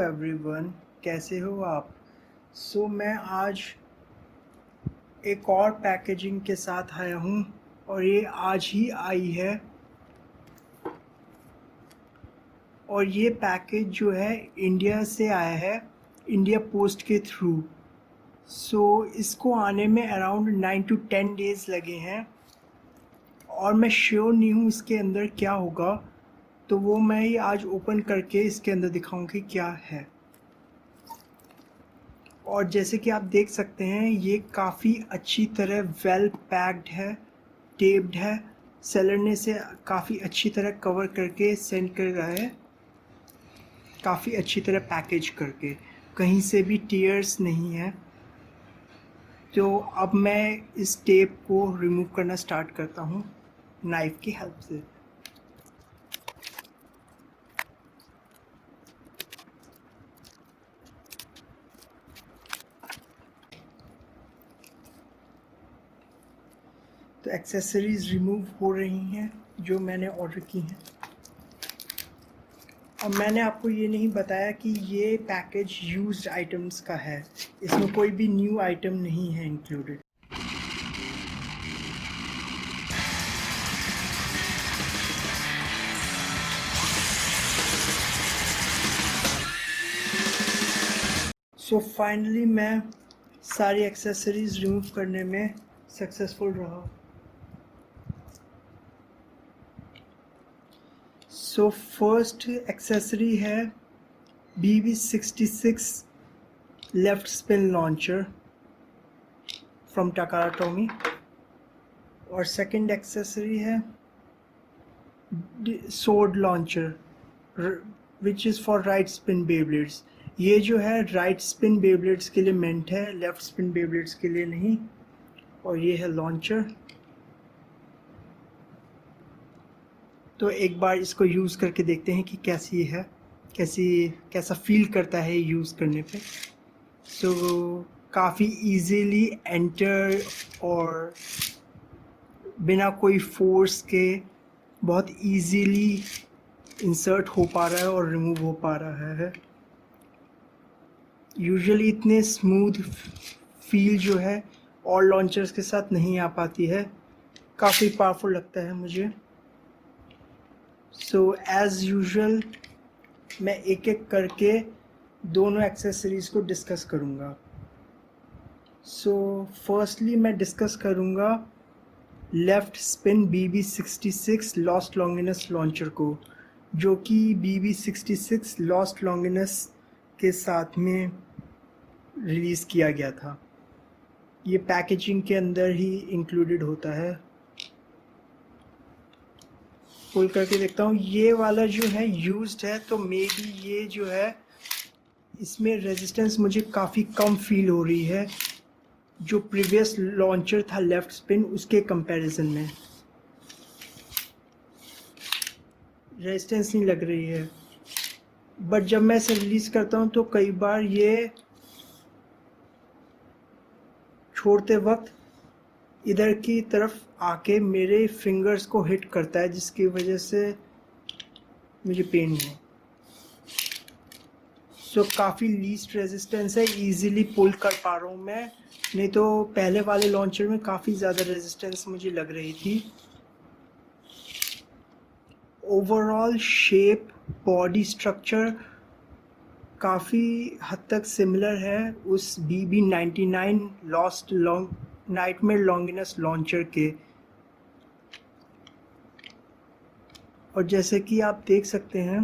Everyone, कैसे हो आप। मैं आज एक और पैकेजिंग के साथ आया हूँ और ये आज ही आई है। और ये पैकेज जो है इंडिया से आया है, इंडिया पोस्ट के थ्रू। इसको आने में अराउंड 9 to 10 डेज़ लगे हैं और मैं श्योर नहीं हूँ इसके अंदर क्या होगा, तो वो मैं ही आज ओपन करके इसके अंदर दिखाऊँ कि क्या है। और जैसे कि आप देख सकते हैं ये काफ़ी अच्छी तरह वेल पैक्ड है, टेप्ड है। सेलर ने इसे काफ़ी अच्छी तरह कवर करके सेंड कर रहा है, काफ़ी अच्छी तरह पैकेज करके, कहीं से भी टीयर्स नहीं है। तो अब मैं इस टेप को रिमूव करना स्टार्ट करता हूँ नाइफ़ की हेल्प से। तो एक्सेसरीज़ रिमूव हो रही हैं जो मैंने ऑर्डर की हैं। अब मैंने आपको ये नहीं बताया कि ये पैकेज यूज्ड आइटम्स का है, इसमें कोई भी न्यू आइटम नहीं है इंक्लूडेड। फाइनली मैं सारी एक्सेसरीज़ रिमूव करने में सक्सेसफुल रहा। फर्स्ट एक्सेसरी है BB66 left spin launcher from Takara Tomy. और सेकंड एक्सेसरी है sword launcher which is for right spin beyblades. ये जो है राइट स्पिन बेब्लेड्स के लिए मेंट है, लेफ्ट स्पिन बेब्लेड्स के लिए नहीं। और ये है लॉन्चर। तो एक बार इसको यूज़ करके देखते हैं कि कैसी है, कैसा फील करता है यूज़ करने पे। काफ़ी इजीली एंटर और बिना कोई फोर्स के बहुत इजीली इंसर्ट हो पा रहा है और रिमूव हो पा रहा है। यूजुअली इतने स्मूथ फील जो है और लॉन्चर्स के साथ नहीं आ पाती है, काफ़ी पावरफुल लगता है मुझे। एज़ यूजुअल मैं एक एक करके दोनों एक्सेसरीज़ को डिस्कस करूँगा। फर्स्टली मैं डिस्कस करूँगा left spin BB66 lost Longinus launcher को, जो कि BB66 लॉस्ट लॉन्गिनस के साथ में रिलीज़ किया गया था। ये पैकेजिंग के अंदर ही इंक्लूडेड होता है। पुल करके देखता हूँ, ये वाला जो है यूज्ड है, तो मे बी ये जो है इसमें रेजिस्टेंस मुझे काफ़ी कम फील हो रही है जो प्रीवियस लॉन्चर था लेफ़्ट स्पिन उसके कंपैरिजन में। रेजिस्टेंस नहीं लग रही है, बट जब मैं इसे रिलीज़ करता हूँ तो कई बार ये छोड़ते वक्त इधर की तरफ आके मेरे फिंगर्स को हिट करता है, जिसकी वजह से मुझे पेन है। काफ़ी लीस्ट रेजिस्टेंस है, इजीली पुल कर पा रहा हूँ मैं, नहीं तो पहले वाले लॉन्चर में काफ़ी ज़्यादा रेजिस्टेंस मुझे लग रही थी। ओवरऑल शेप, बॉडी स्ट्रक्चर काफ़ी हद तक सिमिलर है उस BB99 lost nightmare Longinus launcher के। और जैसे कि आप देख सकते हैं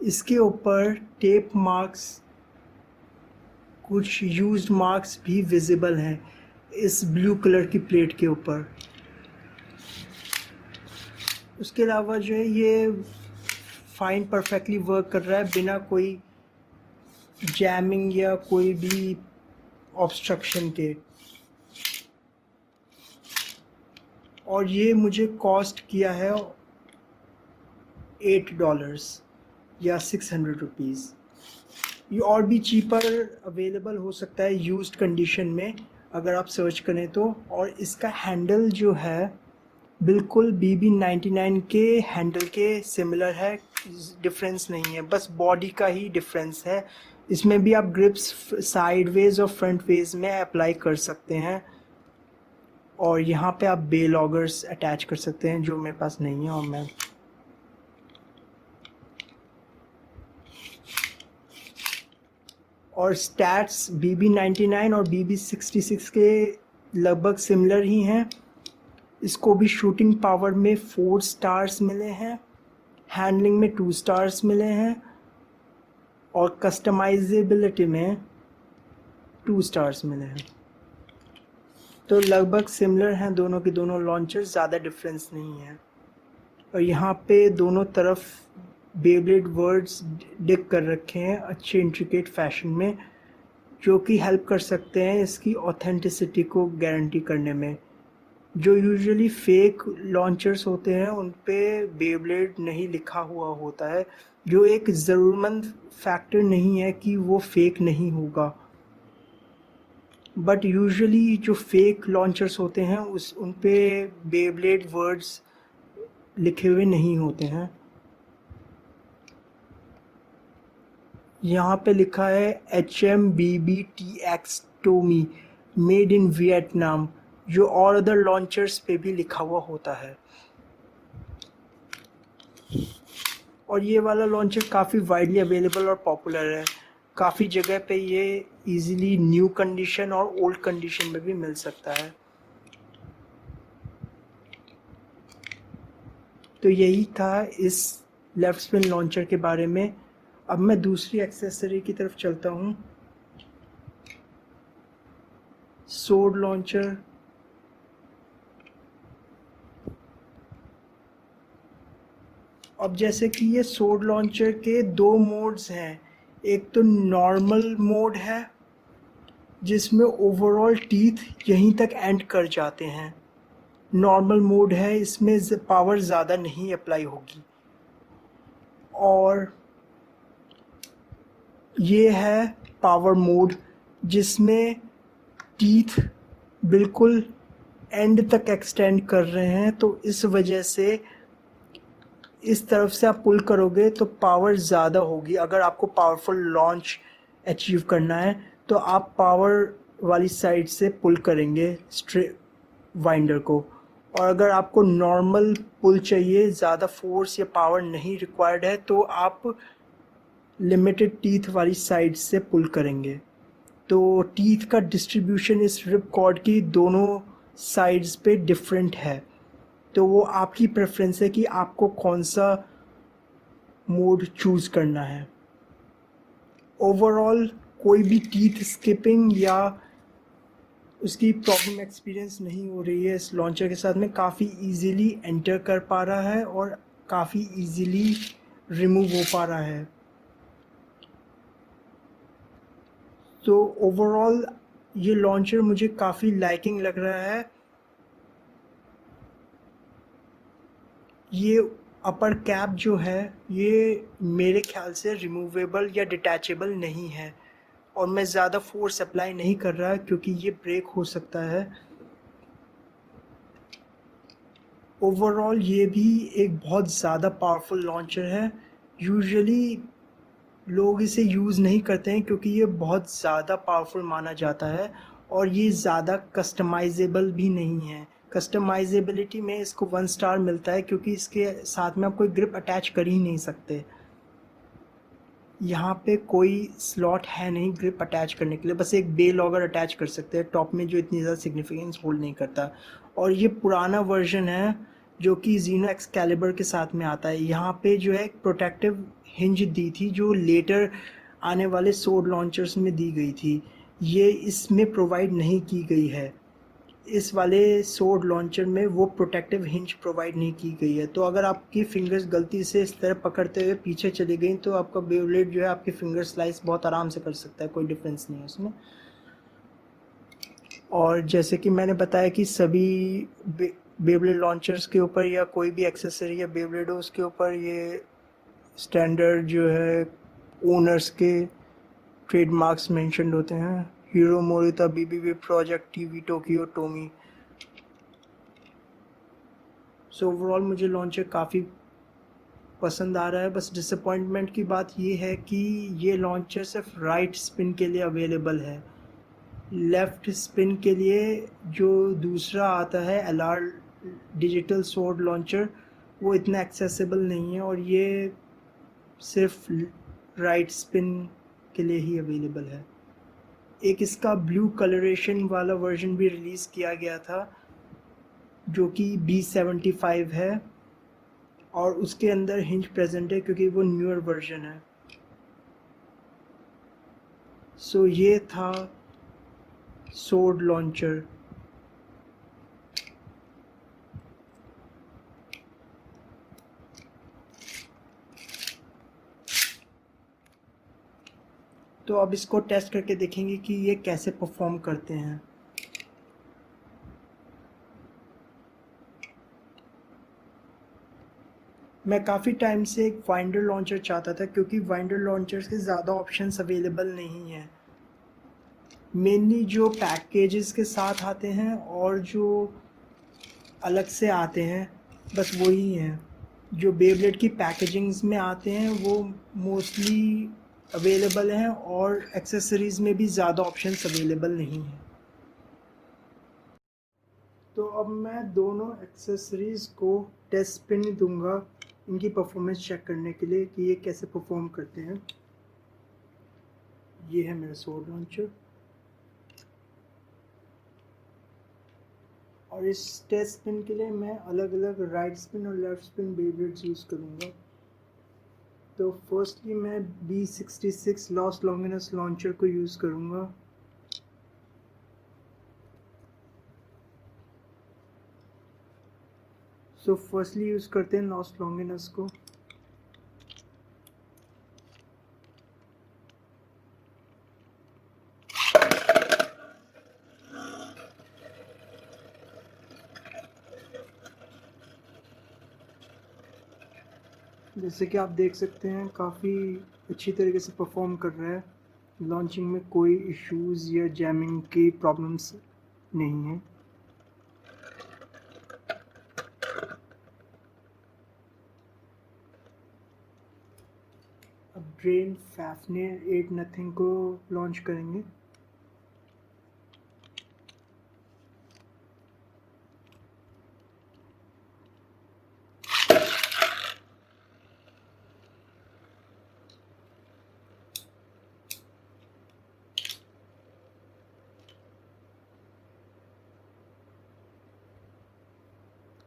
इसके ऊपर टेप मार्क्स, कुछ यूज्ड मार्क्स भी विजिबल हैं इस ब्लू कलर की प्लेट के ऊपर। उसके अलावा जो है ये फाइन परफेक्टली वर्क कर रहा है बिना कोई जैमिंग या कोई भी ऑब्स्ट्रक्शन के। और ये मुझे कॉस्ट किया है $8 या 600 रुपीज़। ये और भी चीपर अवेलेबल हो सकता है यूज्ड कंडीशन में अगर आप सर्च करें तो। और इसका हैंडल जो है बिल्कुल BB99 के हैंडल के सिमिलर है, डिफरेंस नहीं है, बस बॉडी का ही डिफरेंस है। इसमें भी आप ग्रिप्स साइडवेज और फ्रंट वेज में अप्लाई कर सकते हैं, और यहाँ पे आप बे लॉगर्स अटैच कर सकते हैं जो मेरे पास नहीं है। और स्टैट्स BB99 और BB66 के लगभग सिमिलर ही हैं। इसको भी शूटिंग पावर में 4 स्टार्स मिले हैं, हैंडलिंग में 2 स्टार्स मिले हैं, और कस्टमाइजेबिलिटी में 2 स्टार्स मिले हैं। तो लगभग सिमिलर हैं दोनों के दोनों लॉन्चर, ज़्यादा डिफरेंस नहीं है। और यहाँ पे दोनों तरफ बेब्लेड वर्ड्स डिक कर रखे हैं अच्छे इंट्रिकेट फैशन में, जो कि हेल्प कर सकते हैं इसकी ऑथेंटिसिटी को गारंटी करने में। जो यूजुअली फेक लॉन्चर्स होते हैं उन पे बेब्लेड नहीं लिखा हुआ होता है, जो एक ज़रूरतमंद फैक्टर नहीं है कि वो फेक नहीं होगा, बट यूजुअली जो फेक लॉन्चर्स होते हैं उन पे बेब्लेड वर्ड्स लिखे हुए नहीं होते हैं। यहाँ पे लिखा है HMBBTX Tomy made in Vietnam, जो और अदर लॉन्चर्स पे भी लिखा हुआ होता है। और ये वाला लॉन्चर काफ़ी वाइडली अवेलेबल और पॉपुलर है, काफ़ी जगह पे ये इजीली न्यू कंडीशन और ओल्ड कंडीशन में भी मिल सकता है। तो यही था इस लेफ्ट स्पिन लॉन्चर के बारे में। अब मैं दूसरी एक्सेसरी की तरफ चलता हूँ, सोर्ड लॉन्चर। अब जैसे कि ये सोर्ड लॉन्चर के 2 मोड्स हैं। एक तो नॉर्मल मोड है जिसमें ओवरऑल टीथ यहीं तक एंड कर जाते हैं, नॉर्मल मोड है, इसमें पावर ज़्यादा नहीं अप्लाई होगी। और ये है पावर मोड जिसमें टीथ बिल्कुल एंड तक एक्सटेंड कर रहे हैं, तो इस वजह से इस तरफ से आप पुल करोगे तो पावर ज़्यादा होगी। अगर आपको पावरफुल लॉन्च अचीव करना है तो आप पावर वाली साइड से पुल करेंगे स्ट्रे वाइंडर को, और अगर आपको नॉर्मल पुल चाहिए, ज़्यादा फोर्स या पावर नहीं रिक्वायर्ड है, तो आप लिमिटेड टीथ वाली साइड से पुल करेंगे। तो टीथ का डिस्ट्रीब्यूशन इस रिप कॉर्ड की दोनों साइड्स पे डिफरेंट है, तो वो आपकी प्रेफरेंस है कि आपको कौन सा मोड चूज़ करना है। ओवरऑल कोई भी टीथ स्किपिंग या उसकी प्रॉब्लम एक्सपीरियंस नहीं हो रही है इस लॉन्चर के साथ में, काफ़ी इजीली एंटर कर पा रहा है और काफ़ी इजीली रिमूव हो पा रहा है। तो ओवरऑल ये लॉन्चर मुझे काफ़ी लाइकिंग लग रहा है। ये अपर कैप जो है ये मेरे ख्याल से रिमूवेबल या डिटैचेबल नहीं है, और मैं ज़्यादा फोर्स अप्लाई नहीं कर रहा क्योंकि ये ब्रेक हो सकता है। ओवरऑल ये भी एक बहुत ज़्यादा पावरफुल लॉन्चर है। यूजुअली लोग इसे यूज़ नहीं करते हैं क्योंकि ये बहुत ज़्यादा पावरफुल माना जाता है, और ये ज़्यादा कस्टमाइजेबल भी नहीं है। कस्टमाइजेबिलिटी में इसको 1 स्टार मिलता है क्योंकि इसके साथ में आप कोई ग्रिप अटैच कर ही नहीं सकते। यहाँ पे कोई स्लॉट है नहीं ग्रिप अटैच करने के लिए, बस एक बे लॉगर अटैच कर सकते हैं टॉप में, जो इतनी ज़्यादा सिग्निफिकेंस होल्ड नहीं करता। और ये पुराना वर्जन है जो कि जीनो एक्सकैलिबर के साथ में आता है। यहाँ पे जो है एक प्रोटेक्टिव हिंज दी थी जो लेटर आने वाले सोर्ड लॉन्चर्स में दी गई थी, ये इसमें प्रोवाइड नहीं की गई है। इस वाले सोर्ड लॉन्चर में वो प्रोटेक्टिव हिंज प्रोवाइड नहीं की गई है, तो अगर आपकी फिंगर्स गलती से इस तरह पकड़ते हुए पीछे चली गई तो आपका बेब्लेड जो है आपके फिंगर स्लाइस बहुत आराम से कर सकता है, कोई डिफरेंस नहीं है उसमें। और जैसे कि मैंने बताया कि सभी बेब्लेड लॉन्चर्स के ऊपर या कोई भी एक्सेसरी या बेब्लेड हो उसके ऊपर ये स्टैंडर्ड जो है ओनर्स के ट्रेडमार्क्स मेंशन्ड होते हैं, Hiro Morita, BBB project, TV Tokyo, Tomy. So overall मुझे लॉन्चर काफ़ी पसंद आ रहा है। बस डिसअपॉइंटमेंट की बात ये है कि ये लॉन्चर सिर्फ राइट स्पिन के लिए अवेलेबल है। लेफ़्ट स्पिन के लिए जो दूसरा आता है LR डिजिटल स्वॉर्ड लॉन्चर, वो इतना एक्सेसिबल नहीं है और ये सिर्फ राइट स्पिन के लिए ही अवेलेबल है। एक इसका ब्लू कलरेशन वाला वर्जन भी रिलीज़ किया गया था जो कि B75 है और उसके अंदर हिंज प्रेजेंट है क्योंकि वो न्यूअर वर्जन है। सो ये था स्वॉर्ड लॉन्चर। तो अब इसको टेस्ट करके देखेंगे कि ये कैसे परफॉर्म करते हैं। मैं काफ़ी टाइम से एक वाइंडर लॉन्चर चाहता था क्योंकि वाइंडर लॉन्चर्स के ज़्यादा ऑप्शंस अवेलेबल नहीं हैं। मेनली जो पैकेजेस के साथ आते हैं और जो अलग से आते हैं बस वही हैं। जो बेब्लेड की पैकेजिंग्स में आते हैं वो मोस्टली अवेलेबल हैं और एक्सेसरीज़ में भी ज़्यादा ऑप्शंस अवेलेबल नहीं हैं। तो अब मैं दोनों एक्सेसरीज़ को टेस्ट स्पिन दूंगा इनकी परफॉर्मेंस चेक करने के लिए कि ये कैसे परफॉर्म करते हैं। ये है मेरा स्वॉर्ड लॉन्चर और इस टेस्ट स्पिन के लिए मैं अलग अलग राइट स्पिन और लेफ़्ट स्पिन बेब्लेड्स यूज़ करूँगा। तो फर्स्टली मैं B66 लॉस लॉन्गिनस लॉन्चर को यूज़ करूँगा। सो फर्स्टली यूज़ करते हैं लॉस लॉन्गिनस को। जैसे कि आप देख सकते हैं काफ़ी अच्छी तरीके से परफॉर्म कर रहा है। लॉन्चिंग में कोई इश्यूज़ या जैमिंग की प्रॉब्लम्स नहीं है। अब ड्रेन फैफनेर 8 नथिंग को लॉन्च करेंगे।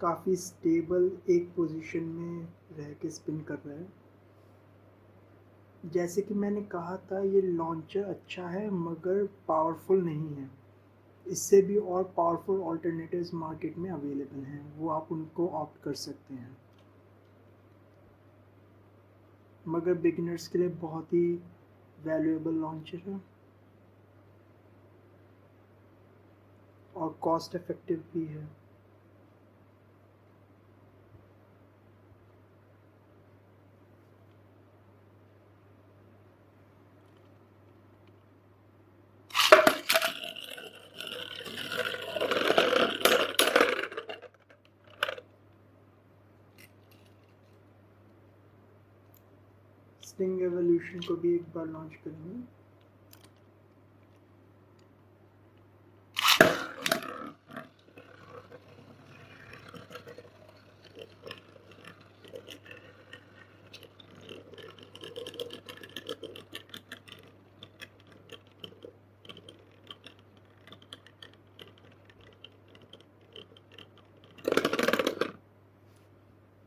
काफ़ी स्टेबल एक पोजीशन में रह के स्पिन कर रहा है। जैसे कि मैंने कहा था ये लॉन्चर अच्छा है मगर पावरफुल नहीं है। इससे भी और पावरफुल ऑल्टरनेटिव्स मार्केट में अवेलेबल हैं, वो आप उनको ऑप्ट कर सकते हैं। मगर बिगिनर्स के लिए बहुत ही वैल्यूएबल लॉन्चर है और कॉस्ट इफेक्टिव भी है। स्टिंग एवोल्यूशन को भी एक बार लॉन्च करेंगे।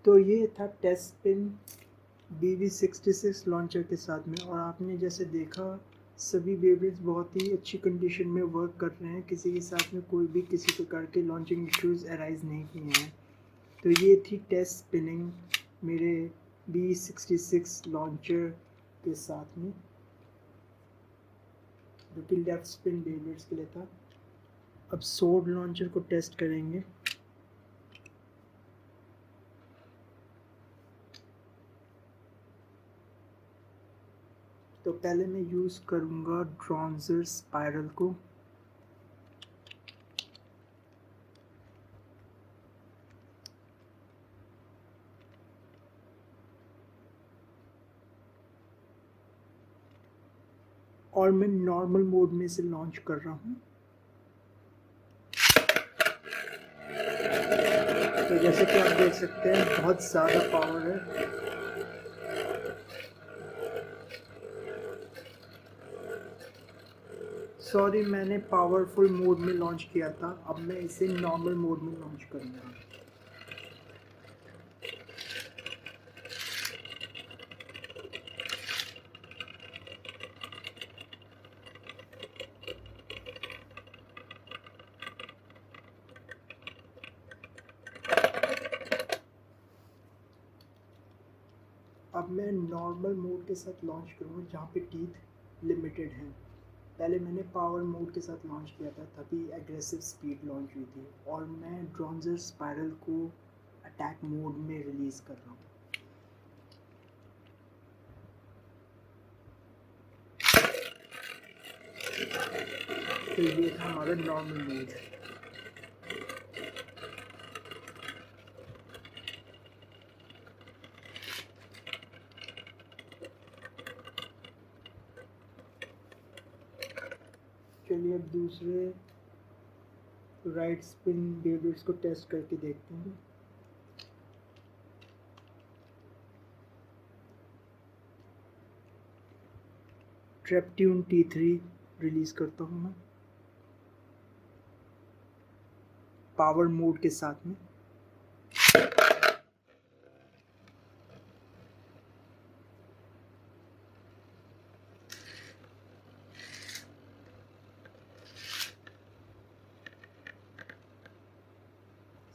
तो ये था टेस्ट स्पिन BB66 लॉन्चर के साथ में और आपने जैसे देखा सभी बेब्लेड्स बहुत ही अच्छी कंडीशन में वर्क कर रहे हैं। किसी के साथ में कोई भी किसी प्रकार के लॉन्चिंग इश्यूज़ अराइज नहीं किए हैं। तो ये थी टेस्ट स्पिनिंग मेरे B66 लॉन्चर के साथ में जो कि लेफ़्ट स्पिन बेब्लेड्स के लिए था। अब स्वॉर्ड लॉन्चर को टेस्ट करेंगे। तो पहले मैं यूज़ करूँगा ड्रॉन्जर स्पाइरल को। और मैं नॉर्मल मोड में इसे लॉन्च कर रहा हूँ। तो जैसे कि आप देख सकते हैं बहुत ज़्यादा पावर है। सॉरी, मैंने पावरफुल मोड में लॉन्च किया था, अब मैं इसे नॉर्मल मोड में लॉन्च करूँगा। अब मैं नॉर्मल मोड के साथ लॉन्च करूँगा जहाँ पे टीथ लिमिटेड हैं। पहले मैंने पावर मोड के साथ लॉन्च किया था, तभी एग्रेसिव स्पीड लॉन्च हुई थी। और मैं ड्रॉन्जर स्पाइरल को अटैक मोड में रिलीज़ कर रहा हूँ। तो ये था हमारा नॉर्मल मोड। चलिए अब दूसरे राइट स्पिन बेब्लेड्स को टेस्ट करके देखते हैं। ट्रैप्ट्यून T3 रिलीज़ करता हूँ मैं पावर मोड के साथ में।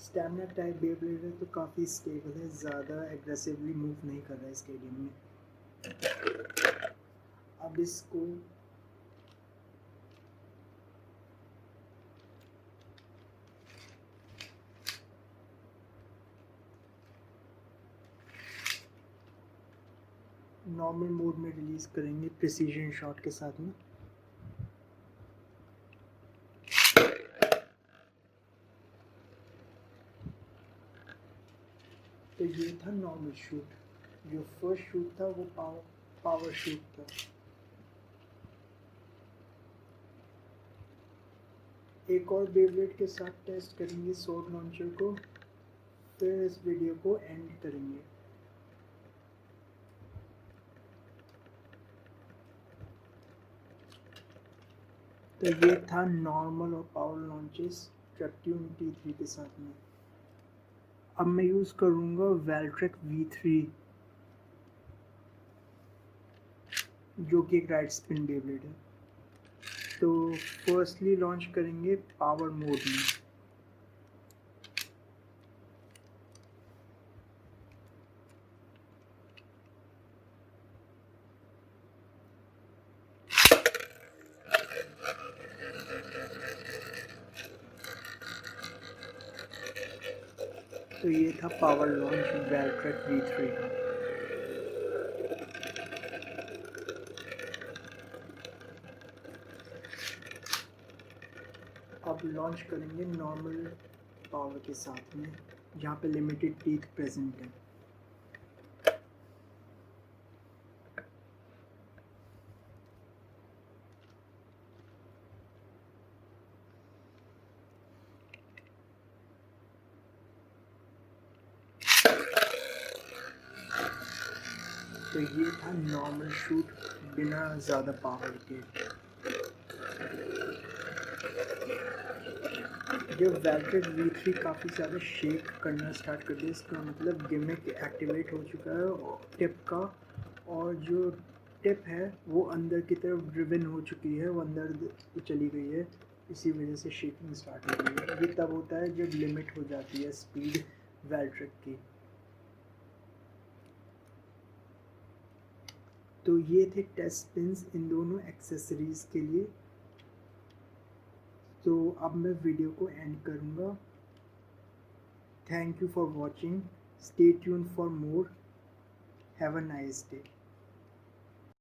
स्टैमिना टाइप बेब्लेड है तो काफ़ी स्टेबल है, ज़्यादा एग्रेसिवली मूव नहीं कर रहा है स्टेडियम में। अब इसको नॉर्मल मोड में रिलीज़ करेंगे प्रिसीजन शॉट के साथ में। तो ये था नॉर्मल शूट। जो फर्स्ट शूट था वो पावर शूट था। एक और बेब्लेड के साथ टेस्ट करेंगे सोर्ड लॉन्चर को, फिर इस वीडियो को एंड करेंगे। तो ये था नॉर्मल और पावर लॉन्चेस ट्रैप्ट्यून T3 के साथ में। अब मैं यूज़ करूँगा वेल्ट्रेक V3 जो कि एक राइट स्पिन बेब्लेड है। तो फर्स्टली लॉन्च करेंगे पावर मोड में। तो ये था पावर लॉन्च वेल्ट्रेक V3 का। अब लॉन्च करेंगे नॉर्मल पावर के साथ में जहाँ पे लिमिटेड टीथ प्रेजेंट है। तो ये था नॉर्मल शूट बिना ज़्यादा पावर के। जब वेल्ट्रेक V3 काफ़ी ज़्यादा शेक करना स्टार्ट कर दिया, इसका मतलब गिमिक एक्टिवेट हो चुका है टिप का, और जो टिप है वो अंदर की तरफ ड्रिवन हो चुकी है, वो अंदर चली गई है, इसी वजह से शेकिंग स्टार्ट हो गई है। ये तब होता है जब लिमिट हो जाती है स्पीड वेल्ट्रेक की। तो ये थे टेस्ट पिन्स इन दोनों एक्सेसरीज़ के लिए। तो अब मैं वीडियो को एंड करूँगा। Thank you for watching, stay tune for more, have a nice day.